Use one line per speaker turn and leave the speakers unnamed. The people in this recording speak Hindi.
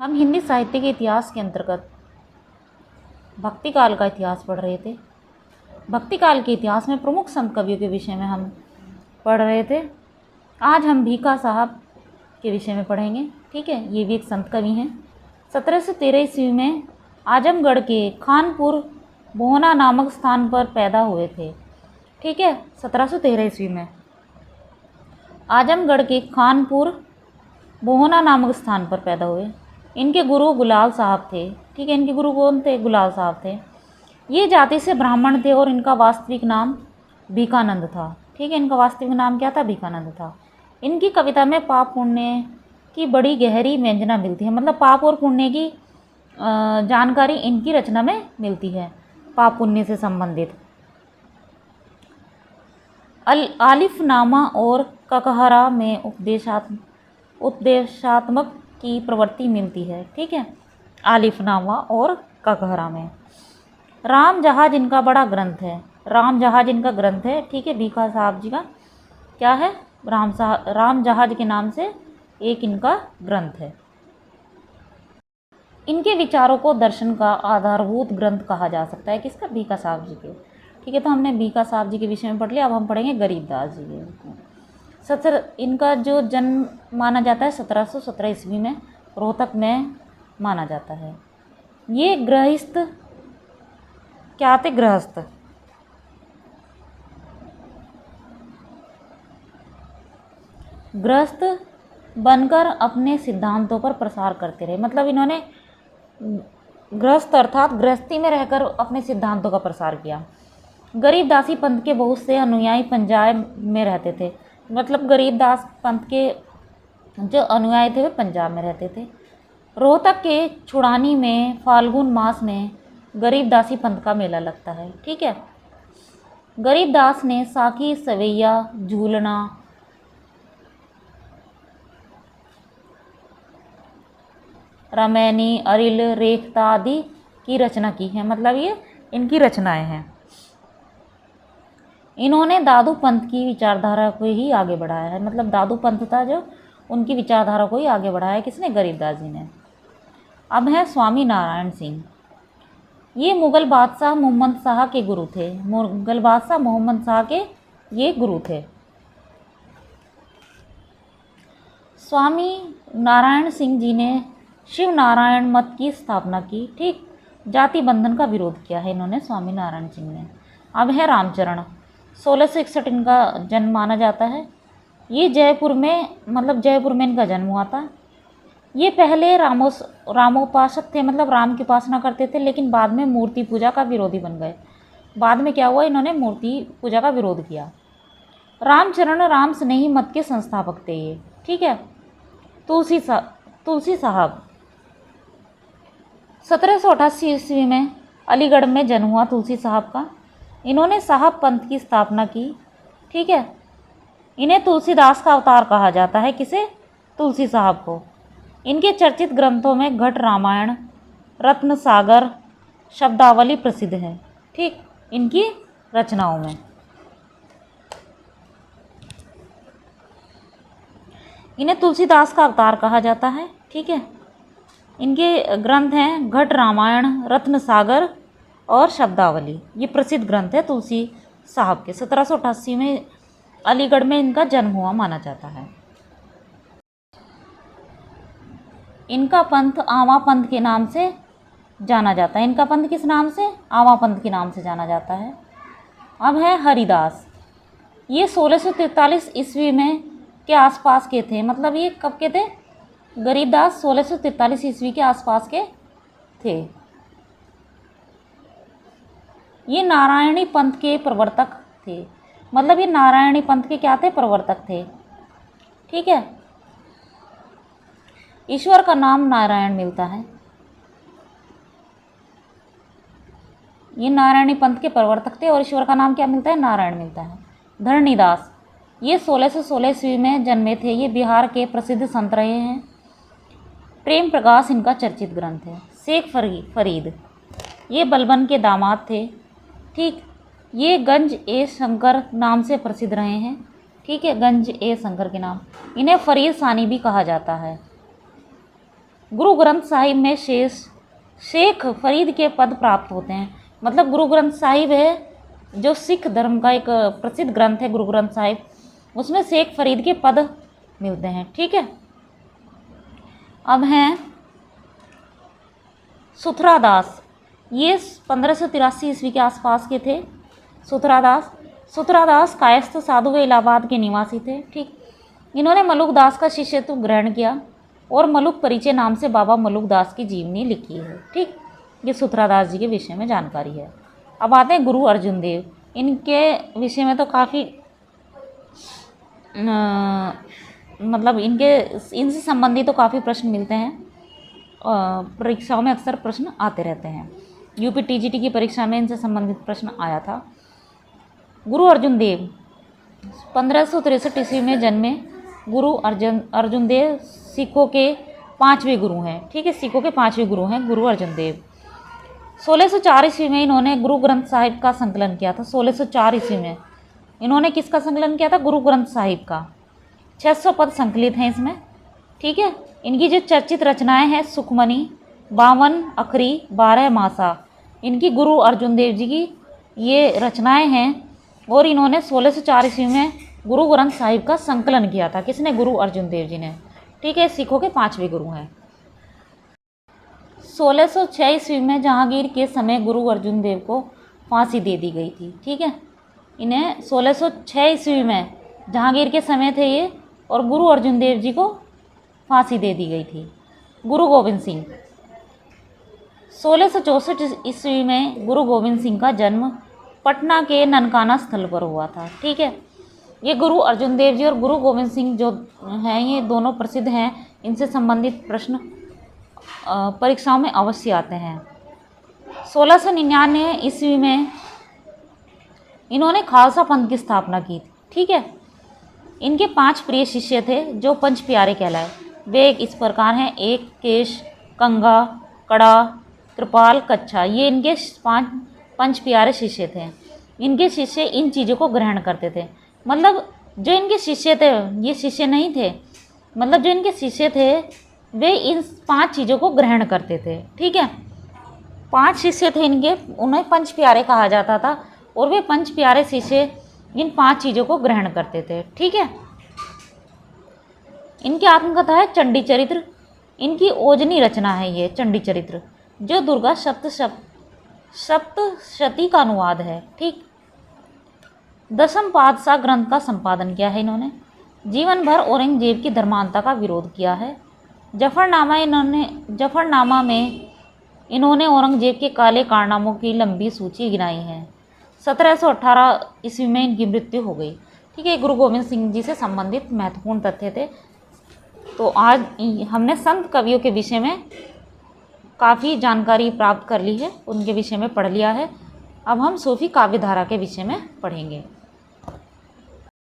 हम हिंदी साहित्य के इतिहास के अंतर्गत भक्ति काल का इतिहास पढ़ रहे थे। भक्ति काल के इतिहास में प्रमुख संत कवियों के विषय में हम पढ़ रहे थे। आज हम भीखा साहब के विषय में पढ़ेंगे। ठीक है, ये भी एक संत कवि हैं। 1713 ईस्वी में आजमगढ़ के खानपुर बोहना नामक स्थान पर पैदा हुए थे। ठीक है, 1713 ईस्वी में आजमगढ़ के खानपुर बोहना नामक स्थान पर पैदा हुए। इनके गुरु गुलाल साहब थे। ठीक है, इनके गुरु कौन थे? गुलाल साहब थे। ये जाति से ब्राह्मण थे और इनका वास्तविक नाम भीखानंद था। ठीक है, इनका वास्तविक नाम क्या था? भीखानंद था। इनकी कविता में पाप पुण्य की बड़ी गहरी व्यंजना मिलती है। मतलब पाप और पुण्य की जानकारी इनकी रचना में मिलती है, पाप पुण्य से संबंधित। आलिफनामा और ककहरा में उपदेशात्मक की प्रवृत्ति मिलती है। ठीक है, आलिफनामा और ककहरा में। राम जहाज इनका बड़ा ग्रंथ है। राम जहाज इनका ग्रंथ है। ठीक है, भीखा साहब जी का क्या है? राम जहाज के नाम से एक इनका ग्रंथ है। इनके विचारों को दर्शन का आधारभूत ग्रंथ कहा जा सकता है। किसका? भीखा साहब जी के। ठीक है, तो हमने भीखा साहब जी के विषय में पढ़ लिया। अब हम पढ़ेंगे गरीबदास जी के। इनका जो जन्म माना जाता है 1717 ईस्वी में रोहतक में माना जाता है। ये गृहस्थ क्या थे? गृहस्थ। गृहस्थ बनकर अपने सिद्धांतों पर प्रसार करते रहे। मतलब इन्होंने गृहस्थ अर्थात गृहस्थी में रहकर अपने सिद्धांतों का प्रसार किया। गरीबदासी पंथ के बहुत से अनुयायी पंजाब में रहते थे। मतलब गरीबदास पंथ के जो अनुयायी थे वे पंजाब में रहते थे। रोहतक के छुड़ानी में फाल्गुन मास में गरीबदासी पंथ का मेला लगता है। ठीक है, गरीबदास ने साखी, सवैया, झूलना, रमैनी, अरिल, रेखता आदि की रचना की है। मतलब ये इनकी रचनाएं हैं। इन्होंने दादू पंथ की विचारधारा को ही आगे बढ़ाया है। मतलब दादू पंथ था जो, उनकी विचारधारा को ही आगे बढ़ाया है। किसने? गरीबदास जी ने। अब है स्वामी नारायण सिंह। ये मुग़ल बादशाह मोहम्मद शाह के गुरु थे। मुग़ल बादशाह मोहम्मद शाह के ये गुरु थे। स्वामी नारायण सिंह जी ने शिव नारायण मत की स्थापना की। ठीक, जाति बंधन का विरोध किया है इन्होंने, स्वामी नारायण सिंह ने। अब है रामचरण। 1661 इनका जन्म माना जाता है। ये जयपुर में, मतलब जयपुर में इनका जन्म हुआ था। ये पहले रामोपासक थे। मतलब राम की उपासना करते थे, लेकिन बाद में मूर्ति पूजा का विरोधी बन गए। बाद में क्या हुआ? इन्होंने मूर्ति पूजा का विरोध किया। रामचरण राम स्नेही मत के संस्थापक थे ये। ठीक है, तुलसी साहब 1788 ईस्वी में अलीगढ़ में जन्म हुआ तुलसी साहब का। इन्होंने साहब पंथ की स्थापना की। ठीक है, इन्हें तुलसीदास का अवतार कहा जाता है। किसे? तुलसी साहब को। इनके चर्चित ग्रंथों में घट रामायण, रत्न सागर, शब्दावली प्रसिद्ध है। ठीक, इनकी रचनाओं में इन्हें तुलसीदास का अवतार कहा जाता है। ठीक है, इनके ग्रंथ हैं घट रामायण, रत्न सागर और शब्दावली। ये प्रसिद्ध ग्रंथ है तुलसी साहब के। 1788 में अलीगढ़ में इनका जन्म हुआ माना जाता है। इनका पंथ आवा पंथ के नाम से जाना जाता है। इनका पंथ किस नाम से? आवा पंथ के नाम से जाना जाता है। अब है हरिदास। ये 1643 ईस्वी में के आसपास के थे। मतलब ये कब के थे? गरीबदास 1643 ईस्वी के आसपास के थे। ये नारायणी पंथ के प्रवर्तक थे। मतलब ये नारायणी पंथ के क्या थे? प्रवर्तक थे। ठीक है, ईश्वर का नाम नारायण मिलता है। ये नारायणी पंथ के प्रवर्तक थे और ईश्वर का नाम क्या मिलता है? नारायण मिलता है। धरणीदास ये 1616 ईस्वी में जन्मे थे। ये बिहार के प्रसिद्ध संत रहे हैं। प्रेम प्रकाश इनका चर्चित ग्रंथ है। शेख फरीद ये बलबन के दामाद थे। ठीक, ये गंज ए शंकर नाम से प्रसिद्ध रहे हैं। ठीक है, गंज ए शंकर के नाम। इन्हें फरीद सानी भी कहा जाता है। गुरु ग्रंथ साहिब में शेख फरीद के पद प्राप्त होते हैं। मतलब गुरु ग्रंथ साहिब है जो सिख धर्म का एक प्रसिद्ध ग्रंथ है, गुरु ग्रंथ साहिब, उसमें शेख फरीद के पद मिलते हैं। ठीक है। अब हैं सुथरादास, ये 1583 ईस्वी के आसपास के थे। सुथरादास कायस्थ साधु व इलाहाबाद के निवासी थे। ठीक। इन्होंने मलुकदास का शिष्यत्व ग्रहण किया और मलुक परिचय नाम से बाबा मलुकदास की जीवनी लिखी है। ठीक। ये सुथरादास जी के विषय में जानकारी है। अब आते हैं गुरु अर्जुन देव, इनके विषय में तो काफ़ी मतलब इनसे संबंधित तो काफ़ी प्रश्न मिलते हैं, परीक्षाओं में अक्सर प्रश्न आते रहते हैं। यूपी टीजीटी की परीक्षा में इनसे संबंधित प्रश्न आया था। गुरु अर्जुन देव 1563 ईस्वी में जन्मे। गुरु अर्जुन देव सिखों के 5वें गुरु हैं। ठीक है, सिखों के 5वें गुरु हैं गुरु अर्जुन देव। 1604 ईस्वी में इन्होंने गुरु ग्रंथ साहिब का संकलन किया था। 1604 ईस्वी में इन्होंने किसका संकलन किया था? गुरु ग्रंथ साहिब का। 600 पद संकलित हैं इसमें। ठीक है। इनकी जो चर्चित रचनाएं हैं सुखमणि, 52 अखरी, 12 मासा, इनकी गुरु अर्जुन देव जी की ये रचनाएं हैं। और इन्होंने 1604 ईस्वी में गुरु ग्रंथ साहिब का संकलन किया था। किसने? गुरु अर्जुन देव जी ने। ठीक है, सिखों के 5वें गुरु हैं। 1606 ईस्वी में जहांगीर के समय गुरु अर्जुन देव को फांसी दे दी गई थी। ठीक है, इन्हें 1606 ईस्वी में जहांगीर के समय थे ये, और गुरु अर्जुन देव जी को फांसी दे दी गई थी। गुरु गोविंद सिंह 1664 ईस्वी में गुरु गोविंद सिंह का जन्म पटना के ननकाना स्थल पर हुआ था। ठीक है, ये गुरु अर्जुन देव जी और गुरु गोविंद सिंह जो हैं ये दोनों प्रसिद्ध हैं। इनसे संबंधित प्रश्न परीक्षाओं में अवश्य आते हैं। 1699 ईस्वी में इन्होंने खालसा पंथ की स्थापना की थी। ठीक है, इनके 5 प्रिय शिष्य थे जो पंच प्यारे कहलाए। वे इस प्रकार हैं: 1 केश, कंगा, कड़ा, कृपाल, कच्छा। ये इनके 5 पंच प्यारे शिष्य थे। इनके शिष्य इन चीज़ों को ग्रहण करते थे। मतलब जो इनके शिष्य थे ये शिष्य नहीं थे, मतलब जो इनके शिष्य थे वे इन 5 चीज़ों को ग्रहण करते थे। ठीक है, 5 शिष्य थे इनके, उन्हें पंच प्यारे कहा जाता था, और वे पंच प्यारे शिष्य इन 5 चीज़ों को ग्रहण करते थे। ठीक है, इनकी आत्मकथा है चंडी चरित्र। इनकी ओजनी रचना है ये चंडी चरित्र, जो दुर्गा सप्तशती का अनुवाद है। ठीक, 10म पातशाह ग्रंथ का संपादन किया है इन्होंने। जीवन भर औरंगजेब की धर्मांधता का विरोध किया है। जफरनामा में इन्होंने औरंगजेब के काले कारनामों की लंबी सूची गिनाई है। 1718 ईस्वी में इनकी मृत्यु हो गई। ठीक है, गुरु गोविंद सिंह जी से संबंधित महत्वपूर्ण तथ्य थे। तो आज हमने संत कवियों के विषय में काफ़ी जानकारी प्राप्त कर ली है, उनके विषय में पढ़ लिया है। अब हम सूफी काव्यधारा के विषय में पढ़ेंगे।